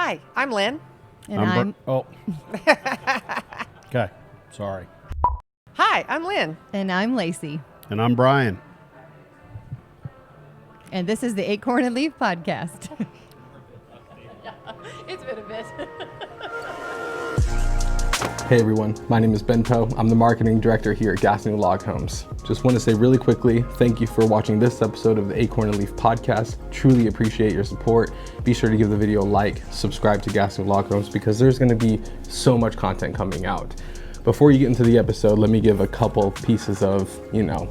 Hi, I'm Lynn. And Okay, sorry. Hi, I'm Lynn. And I'm Lacey. And I'm Brian. And this is the Acorn and Leaf podcast. It's been a bit. Hey everyone, my name is Bento. I'm the marketing director here at Gaston Log Homes. Just want to say really quickly, thank you for watching this episode of the Acorn and Leaf podcast. Truly appreciate your support. Be sure to give the video a like, subscribe to Gaston Log Homes because there's going to be so much content coming out. Before you get into the episode, let me give a couple pieces of,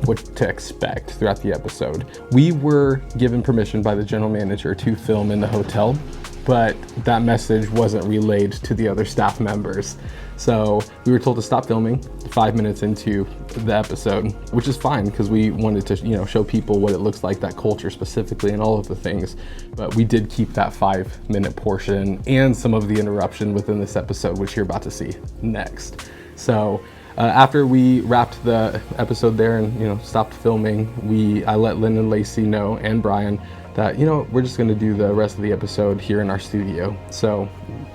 what to expect throughout the episode. We were given permission by the general manager to film in the hotel, but that message wasn't relayed to the other staff members. So we were told to stop filming 5 minutes into the episode, which is fine because we wanted to, show people what it looks like, that culture specifically and all of the things. But we did keep that 5-minute portion and some of the interruption within this episode, which you're about to see next. So after we wrapped the episode there and, stopped filming, I let Lynn and Lacey know, and Brian, that, we're just going to do the rest of the episode here in our studio. So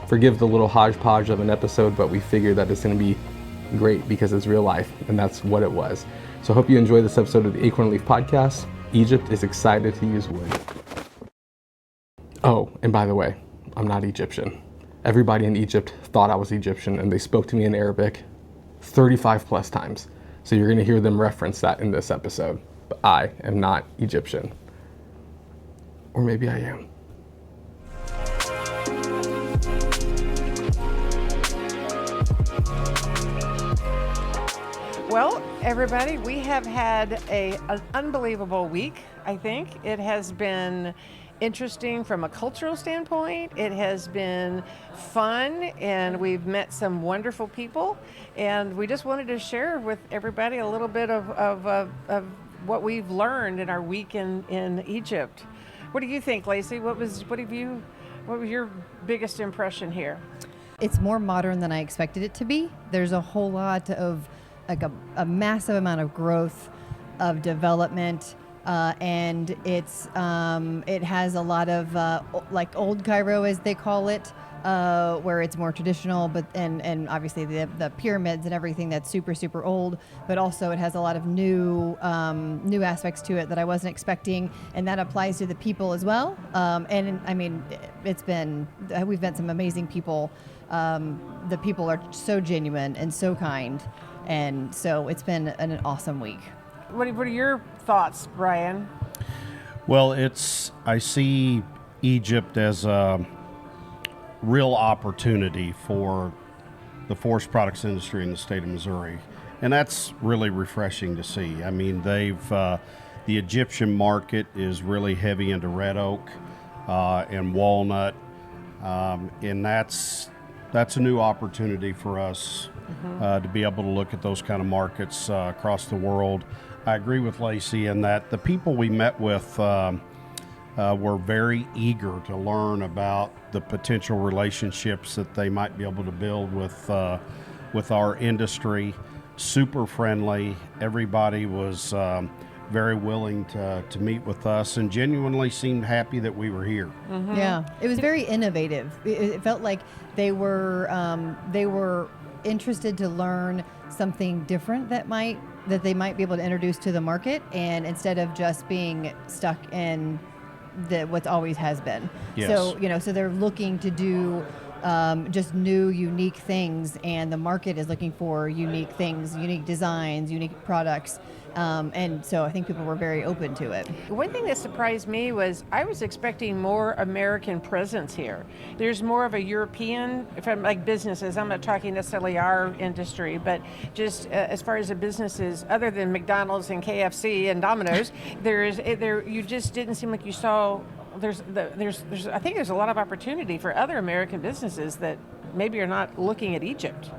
forgive the little hodgepodge of an episode, but we figured that it's going to be great because it's real life, and that's what it was. So I hope you enjoy this episode of the Acorn and Leaf podcast. Egypt is excited to use wood. Oh, and by the way, I'm not Egyptian. Everybody in Egypt thought I was Egyptian, and they spoke to me in Arabic 35 plus times. So you're going to hear them reference that in this episode. But I am not Egyptian. Or maybe I am. Well, everybody, we have had an unbelievable week, I think. It has been interesting from a cultural standpoint. It has been fun, and we've met some wonderful people. And we just wanted to share with everybody a little bit of what we've learned in our week in Egypt. What do you think, Lacey? What was your biggest impression here? It's more modern than I expected it to be. There's a whole lot of, a massive amount of growth, of development, and it has a lot of like old Cairo, as they call it, where it's more traditional, but and obviously the pyramids and everything that's super, super old, but also it has a lot of new aspects to it that I wasn't expecting, and that applies to the people as well. And I mean, we've met some amazing people. The people are so genuine and so kind, and so it's been an awesome week. What are your thoughts, Brian? Well, I see Egypt as a real opportunity for the forest products industry in the state of Missouri, and that's really refreshing to see. I mean, the Egyptian market is really heavy into red oak and walnut, and that's a new opportunity for us to be able to look at those kind of markets across the world. I agree with Lacey in that the people we met with were very eager to learn about the potential relationships that they might be able to build with our industry. Super friendly. Everybody was very willing to meet with us and genuinely seemed happy that we were here. Mm-hmm. Yeah, it was very innovative. It felt like they were interested to learn something different that they might be able to introduce to the market, and instead of just being stuck in what's always has been. Yes. So they're looking to do just new, unique things, and the market is looking for unique things, unique designs, unique products. And so I think people were very open to it. One thing that surprised me was I was expecting more American presence here. There's more of a European, from like businesses, I'm not talking necessarily our industry, but just as far as the businesses, other than McDonald's and KFC and Domino's, you just didn't seem like you saw, I think there's a lot of opportunity for other American businesses that maybe are not looking at Egypt.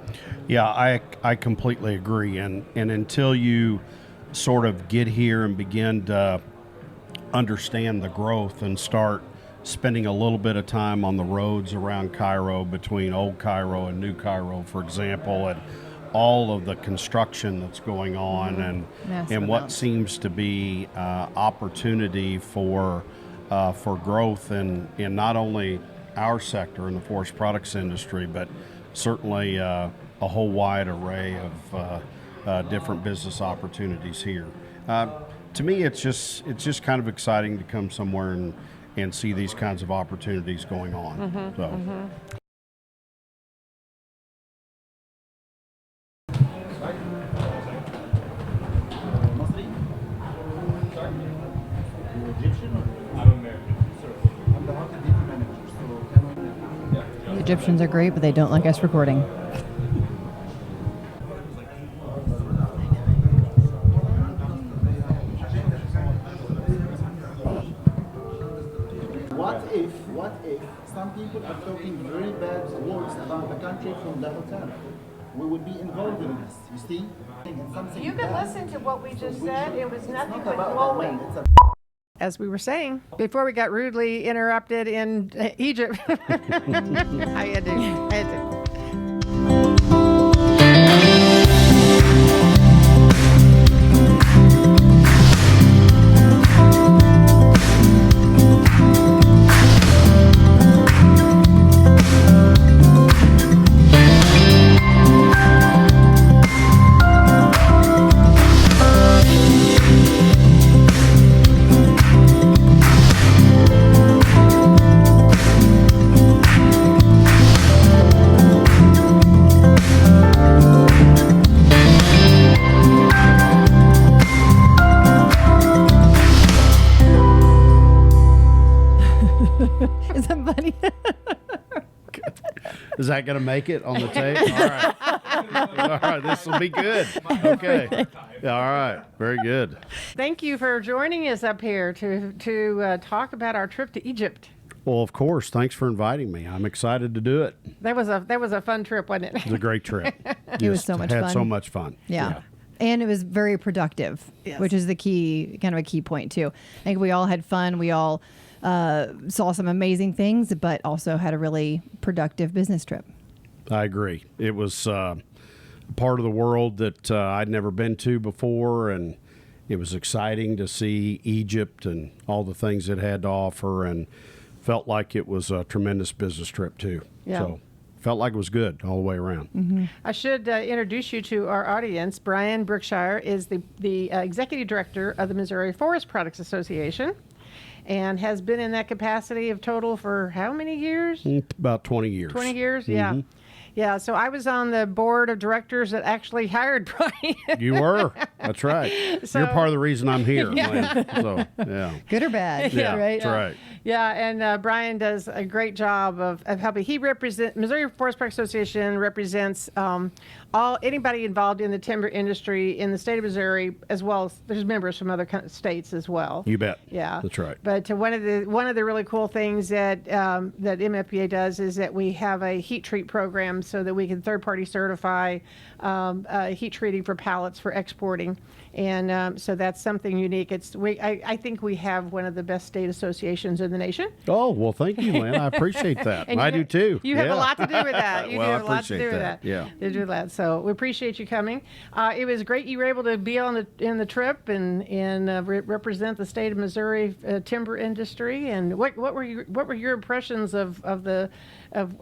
Yeah, I completely agree. And until you sort of get here and begin to understand the growth and start spending a little bit of time on the roads around Cairo, between Old Cairo and New Cairo, for example, and all of the construction that's going on, and what seems to be opportunity for growth in not only our sector in the forest products industry, but certainly a whole wide array of different business opportunities here. To me, it's just kind of exciting to come somewhere and see these kinds of opportunities going on. The Egyptians are great, but they don't like us recording. What if some people are talking very bad words about the country from the hotel? We would be involved in this, you see? And something You can bad. listen to what we just We said. should- It was it's nothing not but about glowing. that, it's a- As we were saying before we got rudely interrupted in Egypt. I had to. Is that funny? Is that going to make it on the tape? All right. All right. This will be good. Okay. Yeah, all right. Very good. Thank you for joining us up here to talk about our trip to Egypt. Well, of course. Thanks for inviting me. I'm excited to do it. That was a fun trip, wasn't it? It was a great trip. It was so much had fun. so much fun. Yeah. And it was very productive, Yes. which is the key, kind of a key point too. I think we all had fun. We all saw some amazing things, but also had a really productive business trip. I agree. It was a part of the world that I'd never been to before, and it was exciting to see Egypt and all the things it had to offer, and felt like it was a tremendous business trip too. Yeah. So felt like it was good all the way around. I should introduce you to our audience. Brian Brookshire is the executive director of the Missouri Forest Products Association, and has been in that capacity of total for how many years? About 20 years. 20 years, yeah. Yeah, so I was on the board of directors that actually hired Brian. You were. That's right. So- You're part of the reason I'm here. Lynn. So, yeah. Good or bad? Yeah, Right? that's right. Yeah, and Brian does a great job of helping. He represents Missouri Forest Products Association represents anybody involved in the timber industry in the state of Missouri, as well as there's members from other states as well. You bet. Yeah, That's right. But one of the really cool things that that MFPA does is that we have a heat treat program so that we can third party certify heat treating for pallets for exporting, and so that's something unique. I think we have one of the best state associations in the nation. Oh, well, thank you, Lynn. I appreciate that. And I you do have- too. You have a Yeah. lot to do with that. You Well, do I have a lot to do appreciate with that. that. Yeah. You do that. So we appreciate you coming. It was great you were able to be in the trip and represent the state of Missouri timber industry. And what were your impressions of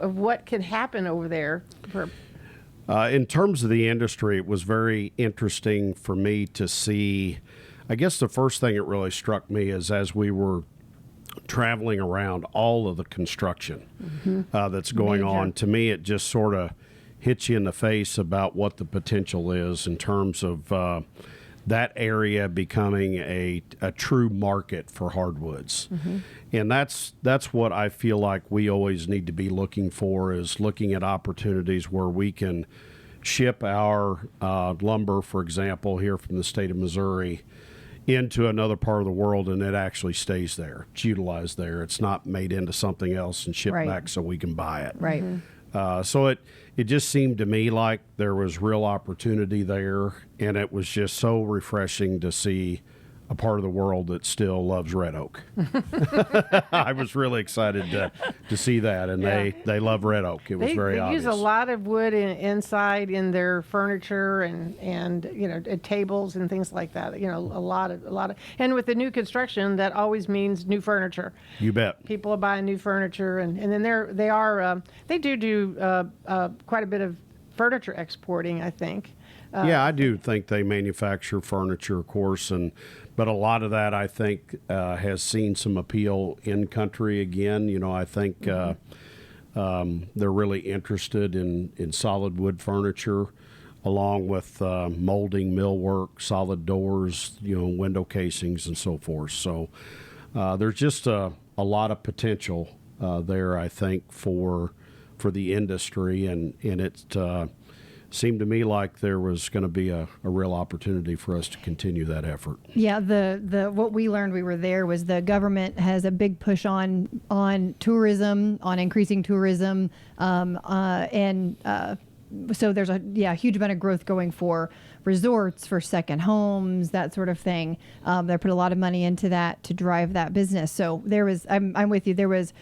what can happen over there? In terms of the industry, it was very interesting for me to see. I guess the first thing that really struck me is as we were traveling around all of the construction that's going Major. on, to me, it just sort of hits you in the face about what the potential is in terms of that area becoming a true market for hardwoods. And that's what I feel like we always need to be looking for, is looking at opportunities where we can ship our lumber, for example, here from the state of Missouri into another part of the world, and it actually stays there. It's utilized there. It's not made into something else and shipped Right. back so we can buy it. Right. So it just seemed to me like there was real opportunity there, and it was just so refreshing to see a part of the world that still loves red oak. I was really excited to see that, and they love red oak. It was very they obvious. use a lot of wood inside in their furniture and tables and things like that. A lot of, and with the new construction, that always means new furniture. You bet. People are buying new furniture, and then they do quite a bit of furniture exporting, I think. Yeah, I do think they manufacture furniture, of course, but a lot of that I think has seen some appeal in country again. I think they're really interested in solid wood furniture, along with molding, millwork, solid doors, window casings, and so forth. So there's just a lot of potential there, I think, for the industry, and it seemed to me like there was going to be a real opportunity for us to continue that effort. Yeah, the what we learned, we were there, was the government has a big push on tourism, on increasing tourism, so there's a huge amount of growth going for resorts, for second homes, that sort of thing. They put a lot of money into that to drive that business. So there was, I'm with you, there was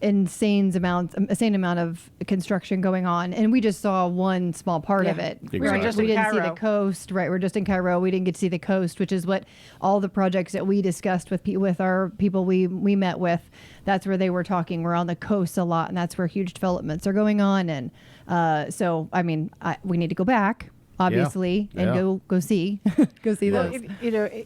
insane amount of construction going on, and we just saw one small part of it. Exactly. We were just We in didn't see Cairo. the coast, right? We're just in Cairo. We didn't get to see the coast, which is what all the projects that we discussed with our people we met with. That's where they were talking. We're on the coast a lot, and that's where huge developments are going on. And so, I mean, we need to go back, obviously, and go see Well, those.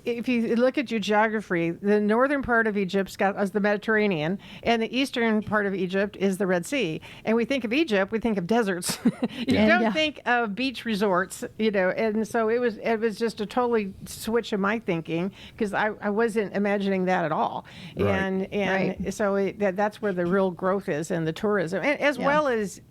if you look at your geography, the northern part of Egypt is the Mediterranean, and the eastern part of Egypt is the Red Sea. And we think of Egypt, we think of deserts. You don't think of beach resorts, And so it was just a totally switch of my thinking, because I wasn't imagining that at all. Right. And Right. so that's where the real growth is in the tourism, and as well as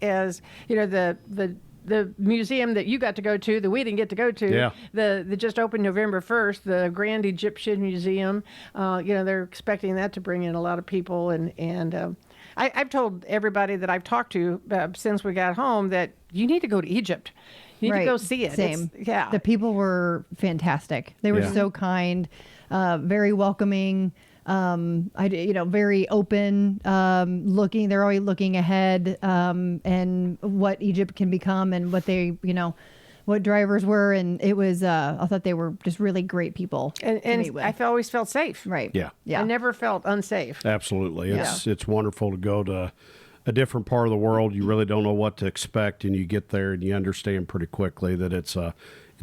the museum that you got to go to, that we didn't get to go to, Yeah. the just opened November 1st, the Grand Egyptian Museum. They're expecting that to bring in a lot of people, and I've told everybody that I've talked to since we got home that you need to go to Egypt. You need to go see it. Same. The people were fantastic. They were Yeah. so kind, very welcoming. Very open, looking. They're always looking ahead, and what Egypt can become, and what they, what drivers were, and it was. I thought they were just really great people to meet and with. I always felt safe. Right. Yeah. Yeah. I never felt unsafe. Absolutely. It's wonderful to go to a different part of the world. You really don't know what to expect, and you get there and you understand pretty quickly that it's a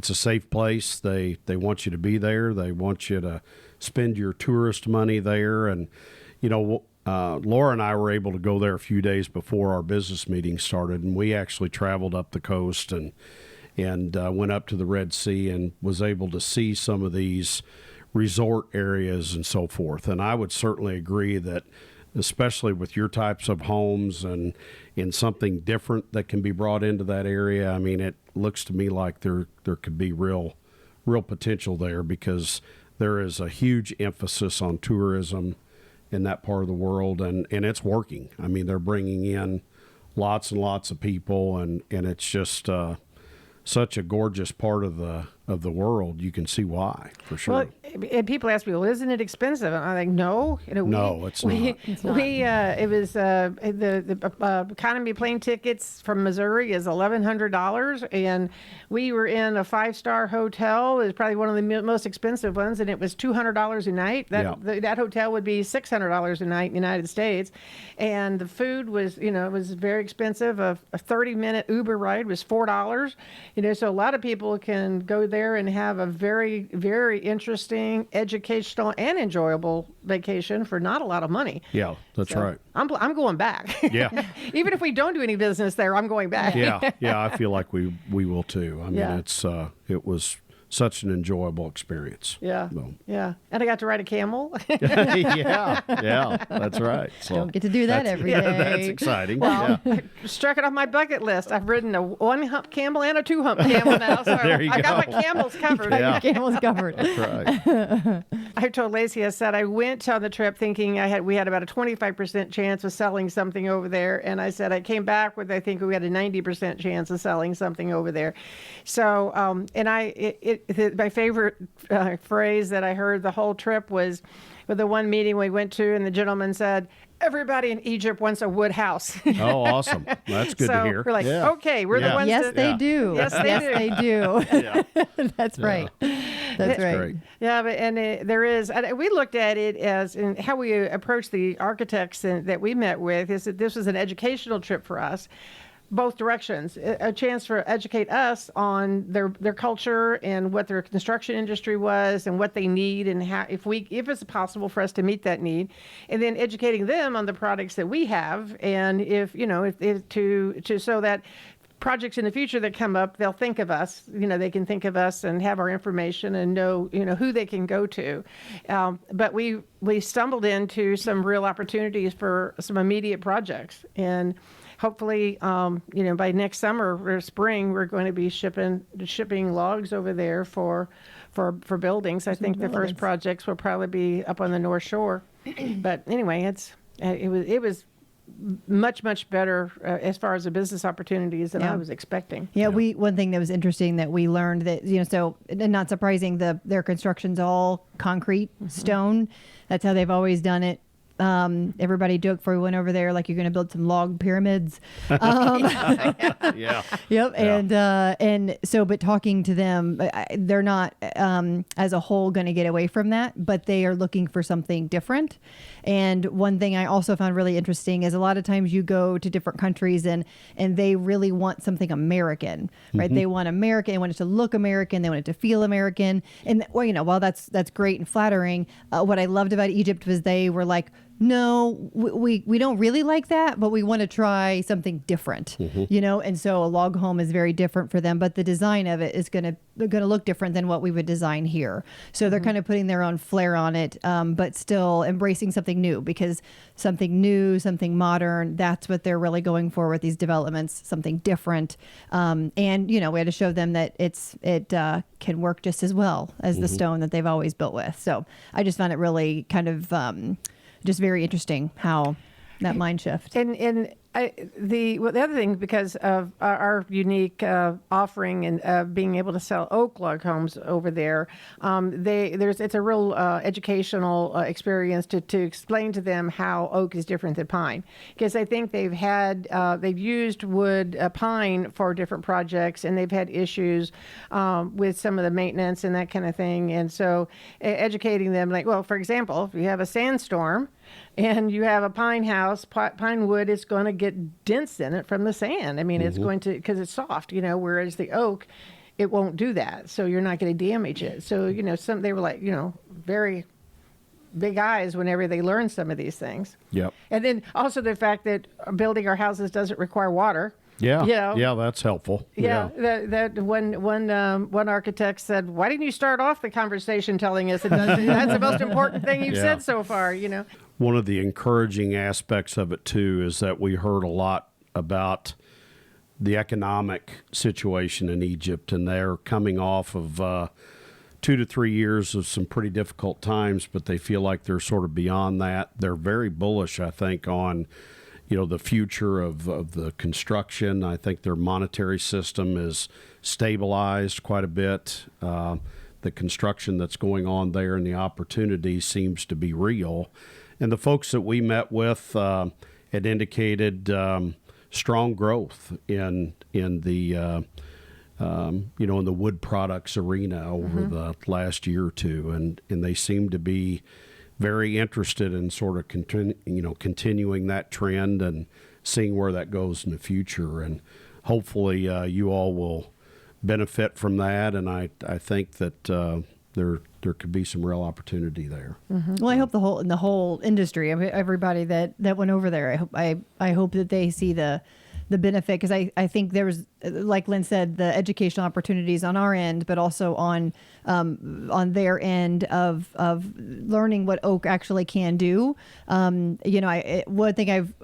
safe place. They want you to be there. They want you to spend your tourist money there. And, Laura and I were able to go there a few days before our business meeting started, and we actually traveled up the coast and went up to the Red Sea and was able to see some of these resort areas and so forth. And I would certainly agree that, especially with your types of homes and in something different that can be brought into that area, I mean, it looks to me like there could be real potential there, because there is a huge emphasis on tourism in that part of the world, and it's working. I mean, they're bringing in lots and lots of people, and it's just such a gorgeous part of the world. You can see why, for sure. Well, and people ask me, well, isn't it expensive? And I'm like, no. No, it's not. It was the economy plane tickets from Missouri is $1,100, and we were in a 5-star hotel. It was probably one of the most expensive ones, and it was $200 a night. That hotel would be $600 a night in the United States, and the food was, it was very expensive. A 30-minute Uber ride was $4. So a lot of people can go there and have a very, very interesting, educational, and enjoyable vacation for not a lot of money. Yeah, that's right. I'm going back. Yeah. Even if we don't do any business there, I'm going back. Yeah, I feel like we will too. I mean, Yeah. it was such an enjoyable experience. Yeah. So. Yeah. And I got to ride a camel. yeah, that's right. So Don't get to do that every day. That's exciting. Well, yeah. Struck it off my bucket list. I've ridden a 1-hump camel and a 2-hump camel now. So There you I got go. my camels covered. Yeah. Camel's covered. That's right. I told Lacey, I said, I went on the trip thinking we had about a 25% chance of selling something over there. And I said, I came back with, I think we had a 90% chance of selling something over there. So, and my favorite phrase that I heard the whole trip was with the one meeting we went to, and the gentleman said, "Everybody in Egypt wants a wood house." Oh, awesome. That's good to hear. We're like, Yeah. okay, we're the Yeah. ones Yes, that. they do. Yes, they do. do. That's right. That's right. Great. Yeah, but there is. And we looked at it as in how we approached the architects that we met with. Is that this was an educational trip for us, both directions. A chance for educate us on their culture and what their construction industry was and what they need and how if it's possible for us to meet that need, and then educating them on the products that we have and if to so that projects in the future that come up, they'll think of us. They can think of us and have our information and know who they can go to. But we stumbled into some real opportunities for some immediate projects, and hopefully, by next summer or spring, we're going to be shipping logs over there for buildings. I think the first projects will probably be up on the North Shore. But anyway, it was much better as far as the business opportunities than I was expecting. Yeah, one thing that was interesting that we learned that so not surprising, their construction's all concrete, stone. That's how they've always done it. Everybody joked before we went over there, like, you're going to build some log pyramids. Yeah. Yep. And so, but talking to them, they're not, as a whole, going to get away from that, but they are looking for something different. And one thing I also found really interesting is a lot of times you go to different countries and they really want something American, right? They want American, they want it to look American, they want it to feel American. And while that's great and flattering, what I loved about Egypt was they were like, no, we don't really like that, but we want to try something different, and so a log home is very different for them, but the design of it is going to look different than what we would design here. So they're kind of putting their own flair on it, but still embracing something new, because something new, something modern, that's what they're really going for with these developments, something different. And, we had to show them that it can work just as well as the stone that they've always built with. So I just found it really kind of just very interesting how that mind shift. And the other thing, because of our unique offering and being able to sell oak log homes over there, it's a real educational experience to explain to them how oak is different than pine, because I think they've used pine for different projects, and they've had issues with some of the maintenance and that kind of thing. And so educating them, like, well, for example, if you have a sandstorm and you have a pine house, pine wood is going to get dents in it from the sand. I mean, it's going to, because it's soft, whereas the oak, it won't do that. So you're not going to damage it. So, they were like, very big eyes whenever they learn some of these things. Yep. And then also the fact that building our houses doesn't require water. Yeah. Yeah, that's helpful. Yeah. That one architect said, "Why didn't you start off the conversation telling us that's the most important thing you've said so far?" One of the encouraging aspects of it too is that we heard a lot about the economic situation in Egypt, and they're coming off of 2 to 3 years of some pretty difficult times, but they feel like they're sort of beyond that. They're very bullish, I think, on the future of the construction. I think their monetary system is stabilized quite a bit. The construction that's going on there and the opportunity seems to be real. And the folks that we met with had indicated strong growth in the in the wood products arena over the last year or two, and they seem to be very interested in sort of continuing that trend and seeing where that goes in the future. And hopefully you all will benefit from that. And I think that there could be some real opportunity there. Well, I hope the whole industry, everybody that went over there, I hope that they see the benefit, because I think there was, like Lynn said, the educational opportunities on our end, but also on their end of learning what oak actually can do. One thing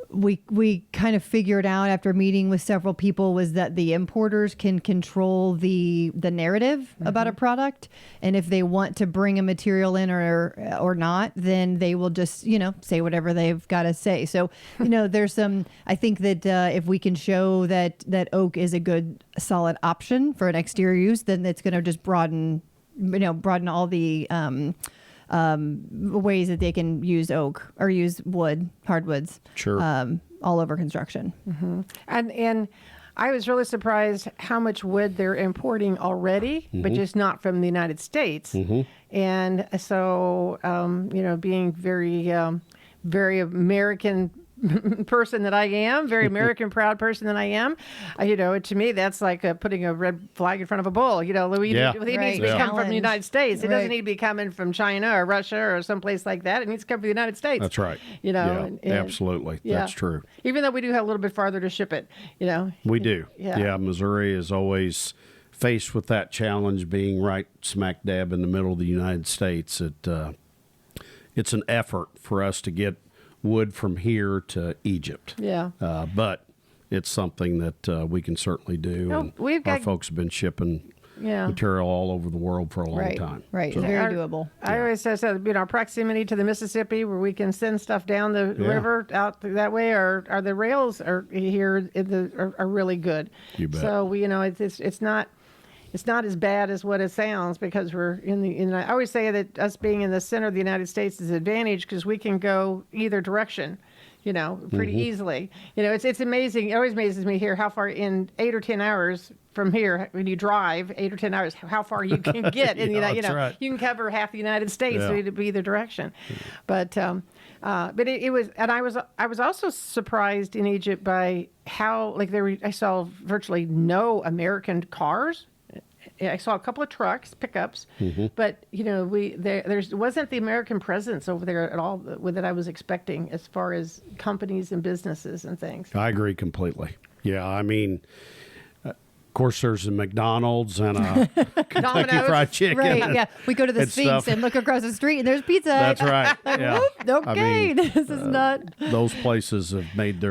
we kind of figured out after meeting with several people was that the importers can control the narrative about a product, and if they want to bring a material in or not, then they will just say whatever they've got to say. So there's some. I think that if we can show that oak is a good solid option for an exterior use, then it's going to just broaden all the ways that they can use oak or use wood, hardwoods, Sure. All over construction. And I was really surprised how much wood they're importing already, but just not from the United States. And so, being very American person that I am, very American proud person that I am, to me that's like putting a red flag in front of a bull. It Yeah. needs to Right. be coming from Challenge. the United States. It Right. doesn't need to be coming from China or Russia or someplace like that. It needs to come from the United States. That's right. Yeah, Absolutely. yeah. That's true. Even though we do have a little bit farther to ship it, We do. Yeah. Missouri is always faced with that challenge, being right smack dab in the middle of the United States. It's an effort for us to get wood from here to Egypt. Yeah. But it's something that we can certainly do. No, and we've our got- folks have been shipping Yeah. material all over the world for a long Right. time. Right. So- Very Our- doable. I always say, our proximity to the Mississippi, where we can send stuff down the Yeah. river out that way, or the rails are here are really good. You bet. So it's not as bad as what it sounds, because we're I always say that us being in the center of the United States is an advantage, because we can go either direction, pretty easily. It's amazing. It always amazes me here how far in 8 or 10 hours from here, when you drive 8 or 10 hours, how far you can get in the Yeah, United. that's right. You can cover half the United States Yeah. to be either direction. But it was, and I was also surprised in Egypt by how I saw virtually no American cars. I saw a couple of trucks, pickups, but there wasn't the American presence over there at all that I was expecting, as far as companies and businesses and things. I agree completely. Yeah, I mean, of course, there's a McDonald's and a Kentucky Domino's. Fried Chicken. Right. Yeah. We go to the and Sphinx stuff. and look across the street, and there's pizza. That's right. Like, yeah. whoop, okay, I mean, this is not. those places have made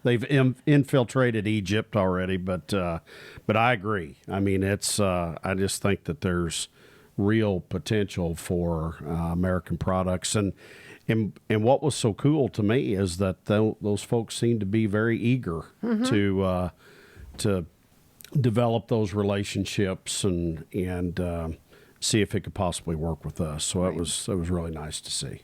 they've infiltrated Egypt already, but I agree. I mean, it's I just think that there's real potential for American products, and what was so cool to me is that those folks seem to be very eager to develop those relationships and see if it could possibly work with us. So it was really nice to see.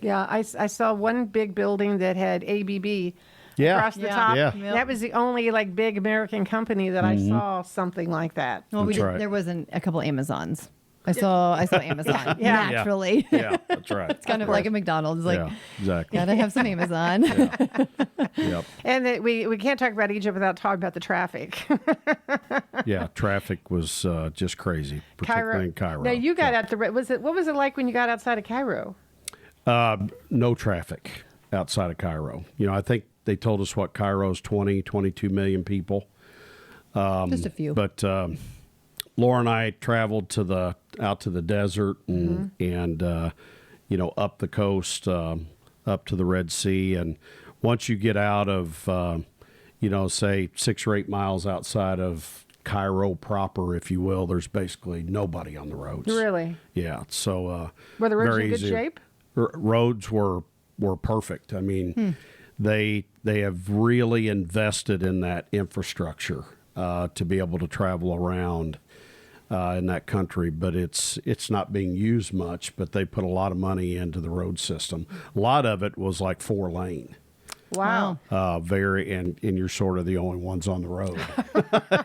Yeah, I saw one big building that had ABB Yeah. across the Yeah. top. Yeah. That was the only big American company that I saw something like that. Well, That's right. there wasn't a couple Amazons. I saw Amazon Yeah. naturally. Yeah, that's right. It's kind of like a McDonald's. Like, yeah, exactly. gotta have some Amazon. Yep. And we can't talk about Egypt without talking about the traffic. Yeah, traffic was just crazy, particularly in Cairo. Now you got out what was it like when you got outside of Cairo? No traffic outside of Cairo. I think they told us Cairo's 22 million people. Just a few. But Laura and I traveled out to the desert and up the coast, up to the Red Sea. And once you get out of, say 6 or 8 miles outside of Cairo proper, if you will, there's basically nobody on the roads. Really? Yeah. So Were the roads very in good easy. shape? Roads were perfect. I mean, they have really invested in that infrastructure to be able to travel around in that country, but it's not being used much. But they put a lot of money into the road system. A lot of it was 4-lane. Wow. And you're sort of the only ones on the road.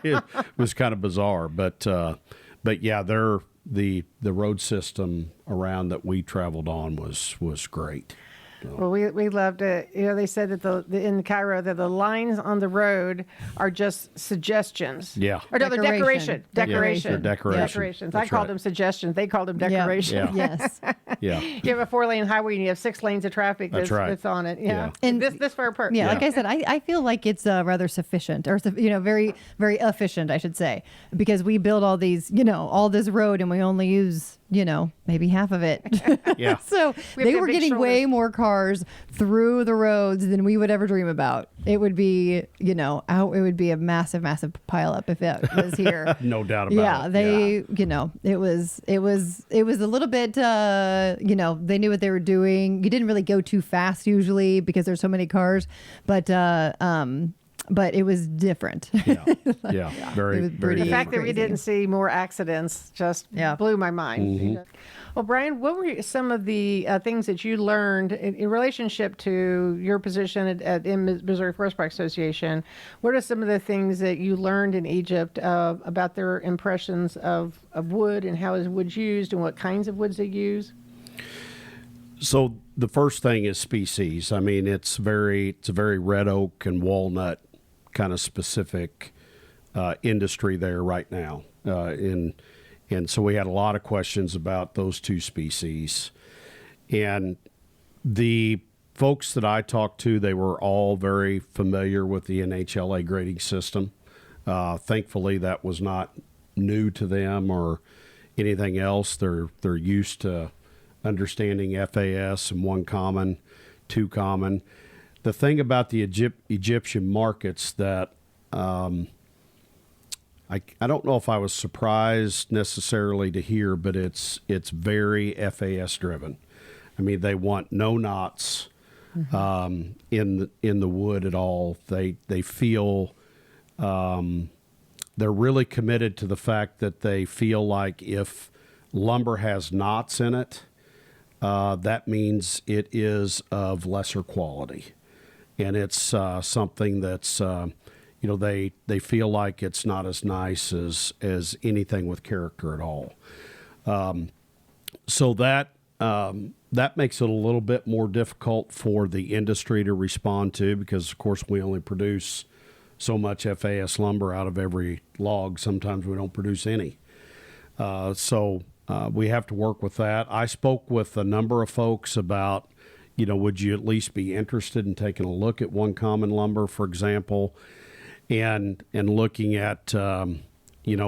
It was kind of bizarre, but yeah, the road system around that we traveled on was great. Well, we loved it. They said that in Cairo that the lines on the road are just suggestions. Yeah. Or no, they're Decoration. decoration. Yeah, they're decoration. Decorations. I That's called right. them suggestions. They called them Yeah. decorations. Yeah. Yes. Yeah. You have a 4-lane highway and you have 6 lanes of traffic That's right. that's on it. Yeah. Yeah. And And- this for a perk. Yeah, Yeah. like I said, I feel like it's rather sufficient, or very, very efficient, I should say, because we build all these, all this road, and we only use maybe half of it. Yeah. So We have they to have were big getting way more cars through the roads than we would ever dream about. It would be, it would be a massive, massive pileup if it was here. No doubt about Yeah, it. they, it was a little bit, they knew what they were doing. You didn't really go too fast usually because there's so many cars, but it was different. Yeah. Yeah. Very, it was very. pretty- The fact that we crazy. didn't see more accidents just blew my mind. Well, Brian, what were some of the things that you learned in relationship to your position in Missouri Forest Products Association? What are some of the things that you learned in Egypt about their impressions of wood and how is wood used and what kinds of woods they use? So the first thing is species. I mean, it's a very red oak and walnut kind of specific industry there right now. And so we had a lot of questions about those two species. And the folks that I talked to, they were all very familiar with the NHLA grading system. Thankfully, that was not new to them or anything else. They're used to understanding FAS and 1 common, 2 common. The thing about the Egyptian markets that I don't know if I was surprised necessarily to hear, but it's very FAS driven. I mean, they want no knots in the wood at all. They feel they're really committed to the fact that they feel like if lumber has knots in it, that means it is of lesser quality, and it's something that's they feel like it's not as nice as anything with character at all. So that makes it a little bit more difficult for the industry to respond to because, of course, we only produce so much FAS lumber out of every log. Sometimes we don't produce any. So we have to work with that. I spoke with a number of folks about, would you at least be interested in taking a look at 1 common lumber, for example, and looking at,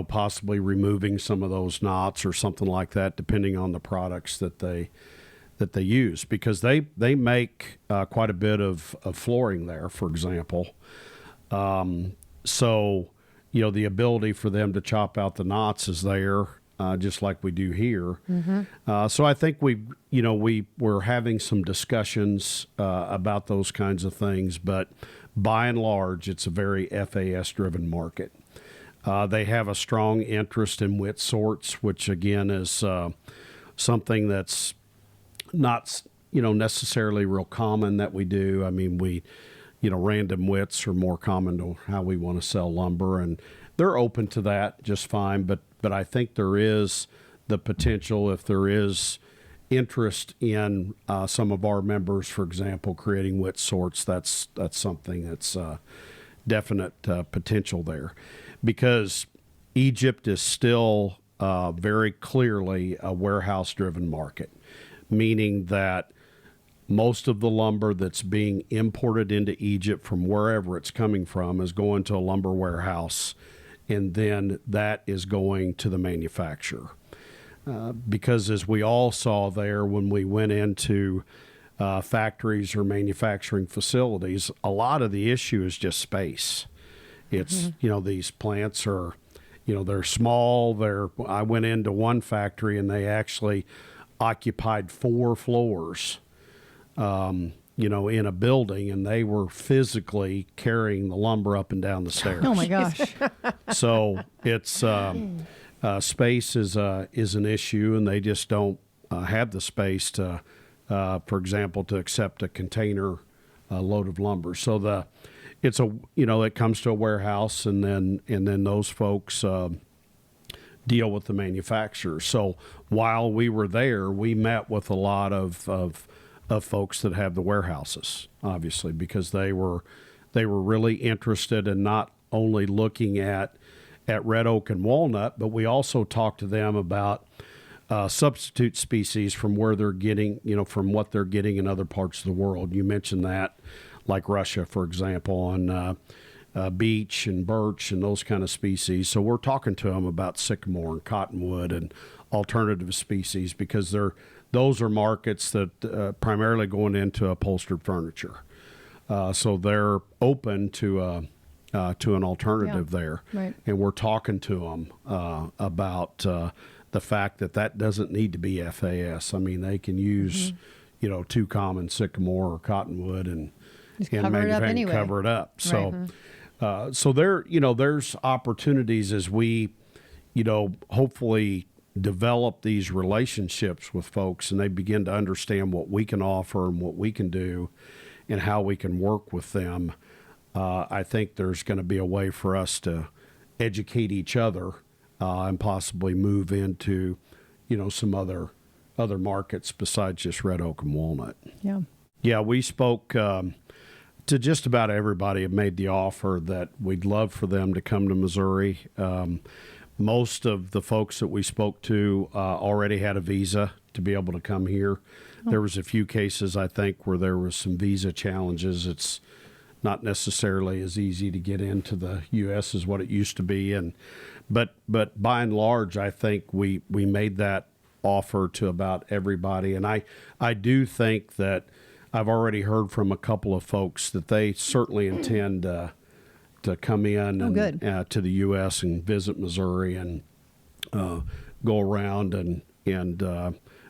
possibly removing some of those knots or something like that, depending on the products that they use, because they make quite a bit of flooring there, for example. So, the ability for them to chop out the knots is there, just like we do here. So I think we're having some discussions about those kinds of things, but by and large, it's a very FAS-driven market. They have a strong interest in wit sorts, which again is something that's not necessarily real common that we do. I mean, random wits are more common to how we want to sell lumber, and they're open to that just fine. But I think there is the potential, if there is interest in some of our members, for example, creating wit sorts, that's something that's definite potential there, because Egypt is still very clearly a warehouse-driven market, meaning that most of the lumber that's being imported into Egypt from wherever it's coming from is going to a lumber warehouse, and then that is going to the manufacturer. Because as we all saw there when we went into factories or manufacturing facilities, a lot of the issue is just space. It's, these plants are, they're small. I went into one factory and they actually occupied 4 floors, in a building, and they were physically carrying the lumber up and down the stairs. Oh my gosh. So it's space is an issue, and they just don't have the space to, for example, to accept a container load of lumber. So it comes to a warehouse, and then those folks deal with the manufacturers. So while we were there, we met with a lot of folks that have the warehouses, obviously, because they were really interested in not only looking at red oak and walnut, but we also talked to them about substitute species from where they're getting, from what they're getting in other parts of the world. You mentioned that, like Russia, for example, and beech and birch and those kind of species. So we're talking to them about sycamore and cottonwood and alternative species, because those are markets that primarily going into upholstered furniture. So they're open to an alternative there. Right. And we're talking to them about the fact that doesn't need to be FAS. I mean, they can use, two common sycamore or cottonwood and Just cover it up anyway. Cover it up. So, so there's opportunities as we, hopefully develop these relationships with folks, and they begin to understand what we can offer and what we can do and how we can work with them. I think there's going to be a way for us to educate each other and possibly move into, some other markets besides just red oak and walnut. Yeah. Yeah, we spoke to just about everybody. Have made the offer that we'd love for them to come to Missouri. Most of the folks that we spoke to already had a visa to be able to come here. There was a few cases, I think, where there was some visa challenges. It's not necessarily as easy to get into the U.S. as what it used to be, but by and large, I think we made that offer to about everybody, and I do think that I've already heard from a couple of folks that they certainly intend to come in to the U.S. and visit Missouri and go around and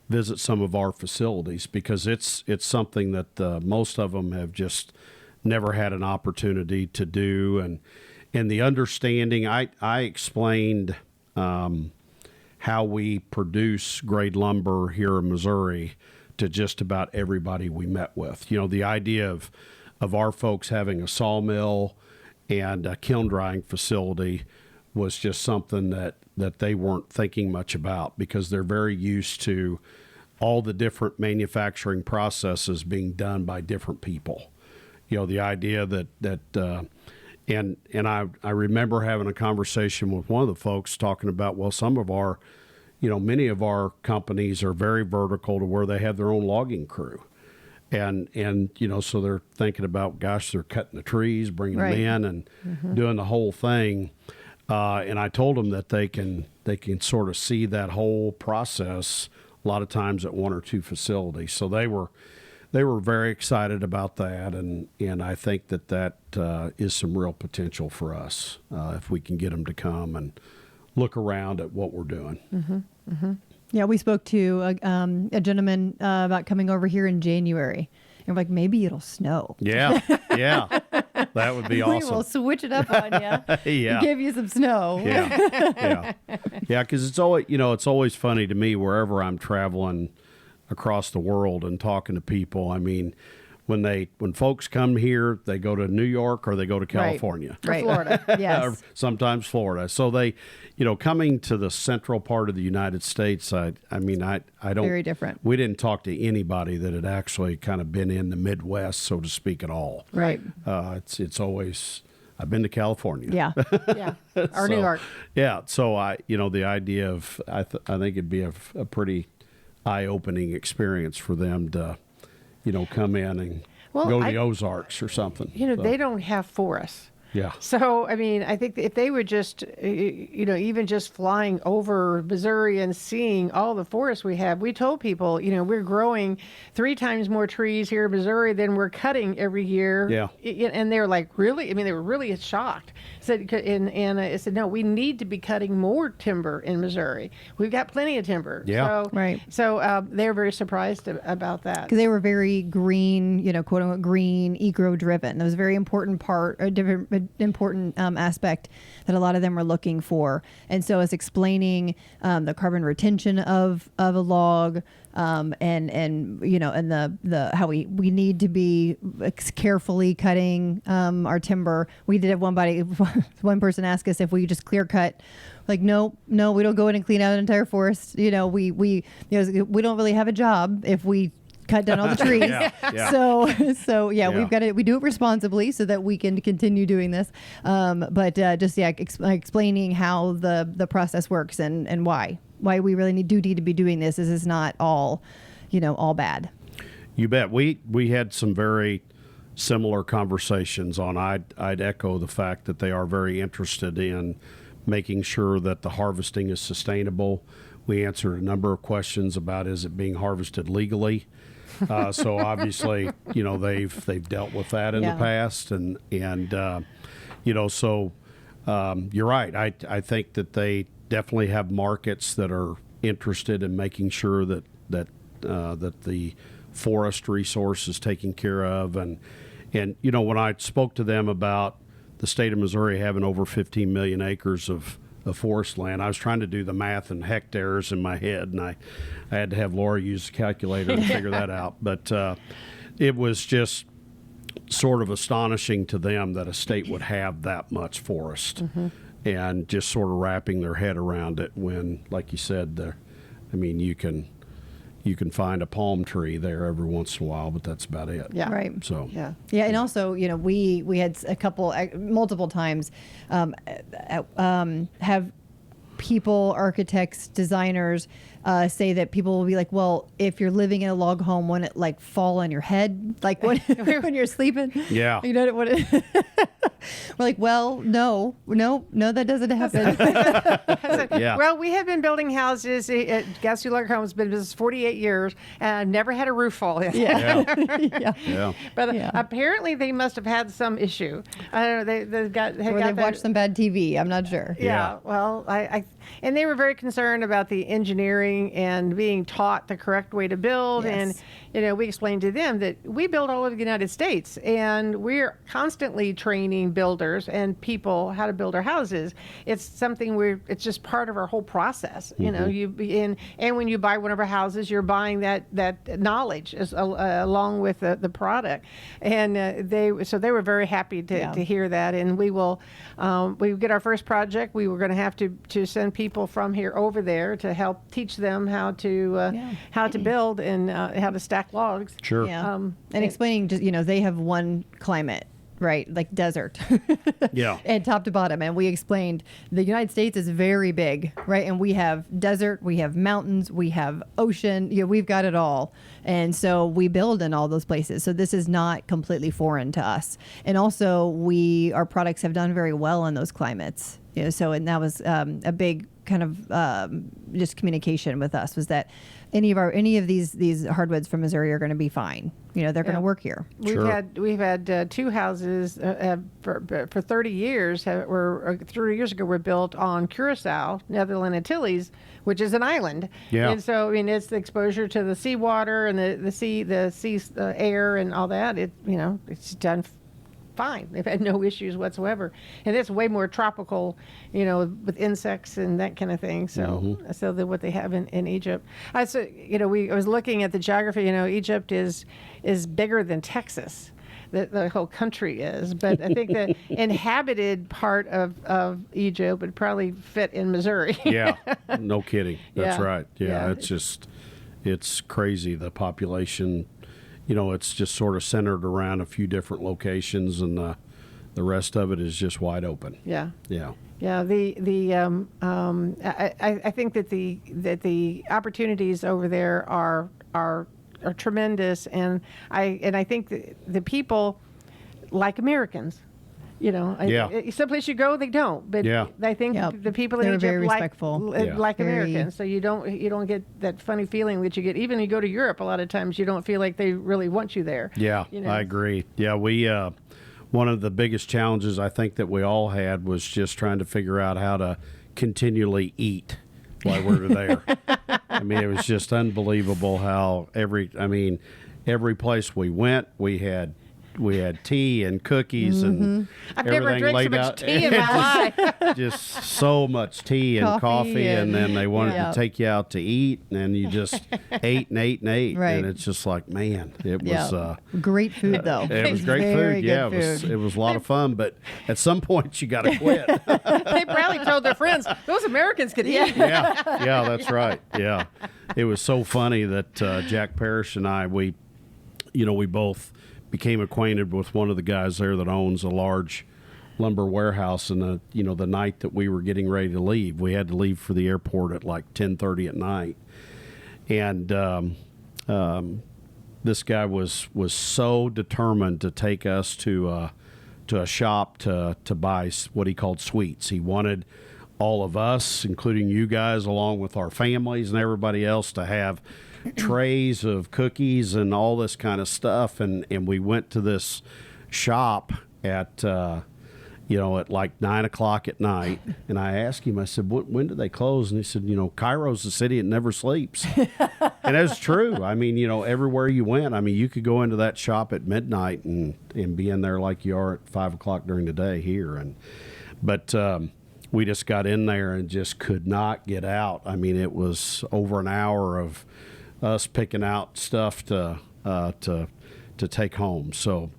visit some of our facilities, because it's something that most of them have just never had an opportunity to do. And the understanding, I explained how we produce grade lumber here in Missouri to just about everybody we met with. The idea of our folks having a sawmill and a kiln drying facility was just something that they weren't thinking much about, because they're very used to all the different manufacturing processes being done by different people. The idea that and I remember having a conversation with one of the folks talking about, well, some of our, many of our companies are very vertical to where they have their own logging crew. And so they're thinking about, gosh, they're cutting the trees, bringing them in and doing the whole thing. And I told them that they can sort of see that whole process a lot of times at one or two facilities. So they were very excited about that, and I think that is some real potential for us if we can get them to come and look around at what we're doing. Yeah, we spoke to a gentleman about coming over here in January, and we're like, maybe it'll snow. Yeah, that would be awesome. We will switch it up on you. Yeah, give you some snow. Yeah. Because it's always funny to me wherever I'm traveling across the world and talking to people. I mean, when folks come here, they go to New York or they go to California, right? Florida, yes, or sometimes Florida. So they, coming to the central part of the United States, I don't. Very different. We didn't talk to anybody that had actually kind of been in the Midwest, so to speak, at all. Right. It's always. I've been to California. Yeah. Or New York. Yeah. So the idea of I think it'd be a pretty eye-opening experience for them to, come in and go to the Ozarks or something. They don't have forests. Yeah. So, I think if they would just, even just flying over Missouri and seeing all the forests we have, we told people, we're growing 3 times more trees here in Missouri than we're cutting every year. Yeah. And they're like, really? They were really shocked. I said, no, we need to be cutting more timber in Missouri. We've got plenty of timber. Yeah. So they're very surprised about that. Because they were very green, quote unquote green, eco-driven. That was a very important important aspect that a lot of them were looking for. And so it's explaining the carbon retention of a log, and the how we need to be carefully cutting our timber. We did have one person asked us if we just clear cut. Like, no, we don't go in and clean out an entire forest. We don't really have a job if we cut down all the trees. Yeah. So we do it responsibly so that we can continue doing this. Explaining how the process works and why we really need to be doing this is not all bad. You bet. We had some very similar conversations on. I'd echo the fact that they are very interested in making sure that the harvesting is sustainable. We answered a number of questions about, is it being harvested legally? So obviously, they've dealt with that in the past, and so you're right. I think that they definitely have markets that are interested in making sure that the forest resource is taken care of, and when I spoke to them about the state of Missouri having over 15 million acres of forest land, I was trying to do the math in hectares in my head, and I had to have Laura use a calculator to figure that out. But it was just sort of astonishing to them that a state would have that much forest, and just sort of wrapping their head around it when, like you said, you can find a palm tree there every once in a while, but that's about it. Yeah. Right. So yeah, and also, we had multiple times have people, architects, designers say that people will be like, well, if you're living in a log home, won't it fall on your head, when you're sleeping? Yeah. We're like, well, no, that doesn't happen. Yeah. Well, we have been building houses at Gatsby Log Homes, been business 48 years, and I've never had a roof fall in. Yeah. But apparently they must have had some issue. I don't know. They've watched some bad TV. I'm not sure. Yeah. Well, and they were very concerned about the engineering and being taught the correct way to build. Yes. And, we explained to them that we build all over the United States, and we're constantly training builders and people how to build our houses. It's something it's just part of our whole process. And when you buy one of our houses, you're buying that knowledge along with the product. And they were very happy to hear that. And we get our first project. We were going to have to send people from here over there to help teach them how to build and how to stack logs. Sure. Yeah. And explaining, they have one climate, right? Like desert. Yeah. And top to bottom. And we explained the United States is very big, right? And we have desert, we have mountains, we have ocean, we've got it all. And so we build in all those places. So this is not completely foreign to us. And also our products have done very well in those climates. And that was a big kind of just communication with us, was that any of these hardwoods from Missouri are going to be fine. They're going to work here. We've had two houses for 30 years. 30 years ago were built on Curacao, Netherland Antilles, which is an island. Yeah. And so it's the exposure to the seawater and the sea air and all that. It's done fine. They've had no issues whatsoever, and it's way more tropical, with insects and that kind of thing. So, so than what they have in Egypt. I was looking at the geography. Egypt is bigger than Texas. The whole country is, but I think the inhabited part of Egypt would probably fit in Missouri. Yeah, no kidding. That's Yeah. right. Yeah, it's crazy, the population. It's just sort of centered around a few different locations, and the rest of it is just wide open. Yeah. Yeah. Yeah, I think that the opportunities over there are tremendous, and I think the people like Americans. Some place you go, they don't. But I think the people in They're Egypt very respectful. like Very. Americans. So you don't get that funny feeling that you get. Even when you go to Europe, a lot of times you don't feel like they really want you there. Yeah, I agree. Yeah, we one of the biggest challenges I think that we all had was just trying to figure out how to continually eat while we were there. It was just unbelievable how every place we went, we had tea and cookies and I've never everything drank so laid much out. tea in my life. Just so much tea and coffee, and then they wanted to take you out to eat, and then you just ate and ate and ate, Right. and it's just like, man, it was great food though. it was great Very food. good Yeah, food. it was a lot of fun, but at some point you got to quit. They probably told their friends, those Americans could eat. Yeah, that's right. Yeah, it was so funny that Jack Parrish and I, we both became acquainted with one of the guys there that owns a large lumber warehouse, and the night that we were getting ready to leave, we had to leave for the airport at like 10:30 at night, and this guy was so determined to take us to a shop to buy what he called sweets. He wanted all of us, including you guys, along with our families and everybody else, to have trays of cookies and all this kind of stuff. And we went to this shop at at like 9 o'clock at night, and I asked him, I said, when do they close? And he said, Cairo's the city that never sleeps. And that's true. I mean, everywhere you went, I mean, you could go into that shop at midnight and be in there like you are at 5 o'clock during the day here. But we just got in there and just could not get out. I mean, it was over an hour of us picking out stuff to take home. So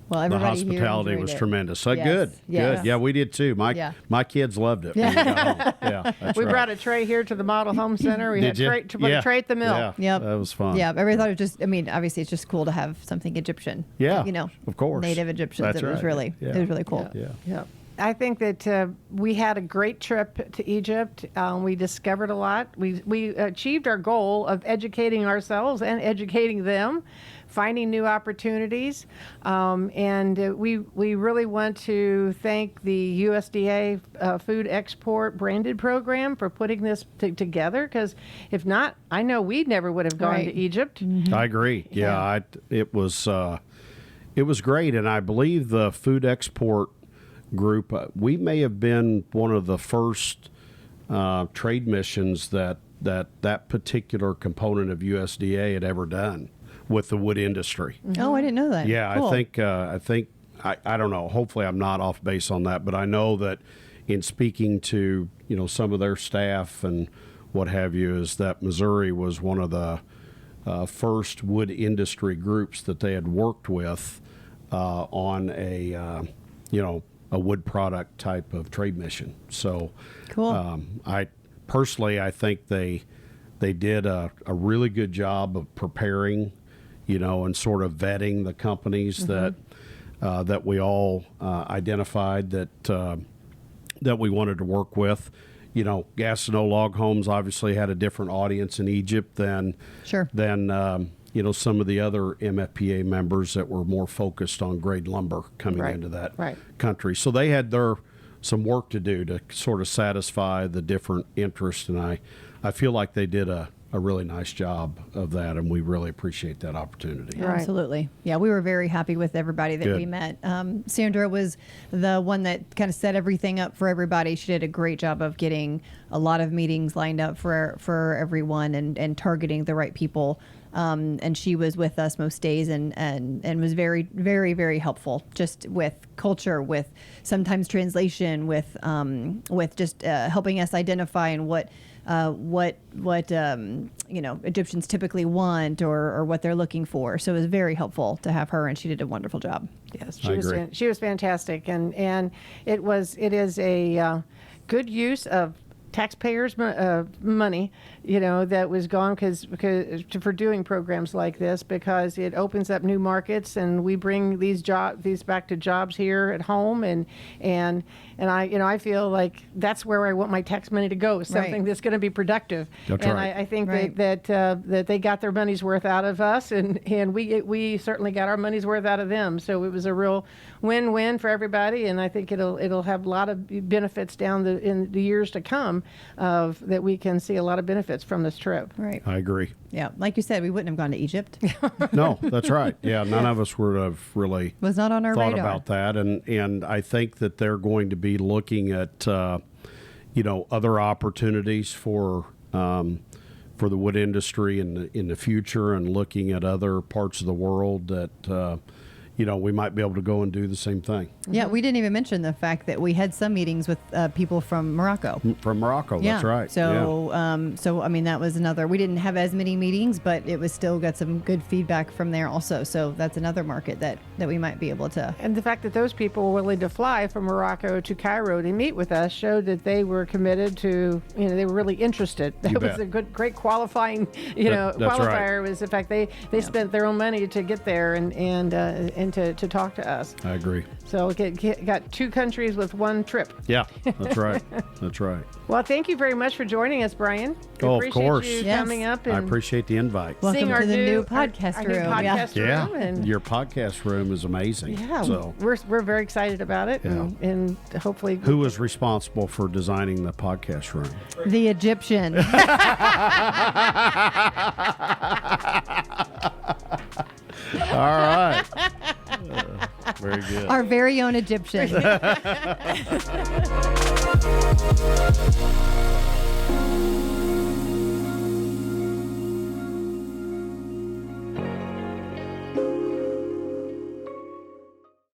Well, the everybody here hospitality enjoyed was it. tremendous. So Yes, good. yes. Good. Yeah, we did too. My kids loved it. When we got home. Yeah, that's We right. brought a tray here to the Model Home Center. We Did you? had a tray at the mill. Yeah, Yep. that was fun. Yeah, everybody thought it was just. I mean, obviously, it's just cool to have something Egyptian. Yeah, of course. native Egyptians. That's It was right. really, Yeah. it was really cool. Yeah. Yeah. I think that we had a great trip to Egypt. We discovered a lot. We achieved our goal of educating ourselves and educating them, finding new opportunities. And we really want to thank the USDA Food Export Branded Program for putting this together, because if not, I know we never would have gone Right. to Egypt. I agree. Yeah, it was great, and I believe the food export group, we may have been one of the first trade missions that particular component of USDA had ever done with the wood industry. Oh, I didn't know that. Yeah, Cool. I think I don't know. Hopefully, I'm not off base on that, but I know that in speaking to some of their staff and what have you, is that Missouri was one of the first wood industry groups that they had worked with on a wood product type of trade mission. So, Cool. I think they did a really good job of preparing, and sort of vetting the companies that we all identified that we wanted to work with. Gastineau Log Homes obviously had a different audience in Egypt than Sure. some of the other MFPA members that were more focused on grade lumber coming Right, into that right. country. So they had some work to do to sort of satisfy the different interests, and I feel like they did a really nice job of that, and we really appreciate that opportunity. Right. Absolutely. Yeah, we were very happy with everybody that Good. we met. Sandra was the one that kind of set everything up for everybody. She did a great job of getting a lot of meetings lined up for everyone and targeting the right people. And she was with us most days and was very, very, very helpful, just with culture, with sometimes translation, with just helping us identify and what Egyptians typically want or what they're looking for. So it was very helpful to have her, and she did a wonderful job. Yes, I agree. she was fantastic, and it is a good use of taxpayers' money, that was gone for doing programs like this, because it opens up new markets, and we bring these back to jobs here at home, and I feel like that's where I want my tax money to go, something Right. that's going to be productive. That's and right. I think Right. that they got their money's worth out of us, and we certainly got our money's worth out of them. So it was a real win-win for everybody, and I think it'll have a lot of benefits in the years to come, that we can see a lot of benefits from this trip. Right. I agree. Yeah. Like you said, we wouldn't have gone to Egypt. No, that's right. Yeah, none of us would have really Was not on our thought radar. about that, and I think that they're going to be looking at other opportunities for the wood industry in the future, and looking at other parts of the world that we might be able to go and do the same thing. Yeah, we didn't even mention the fact that we had some meetings with people from Morocco. From Morocco, Yeah. that's right. So, so I mean, that was another. We didn't have as many meetings, but it was still got some good feedback from there also. So that's another market that we might be able to. And the fact that those people were willing to fly from Morocco to Cairo to meet with us showed that they were committed to, they were really interested. That You was bet. a great qualifying, That's qualifier right. was the fact they spent their own money to get there, and and to talk to us. I agree. So got 2 countries with 1 trip. Yeah, that's right. That's right. Well, thank you very much for joining us, Brian. We Oh, of appreciate course. you Yes. coming up I and appreciate the invite. Welcome seeing to our the new new podcast our room. new podcast Yeah, room. And your podcast room is amazing. yeah, So, we're very excited about it, and hopefully who was responsible for designing the podcast room? The Egyptian. All right. Very good. Our very own Egyptian.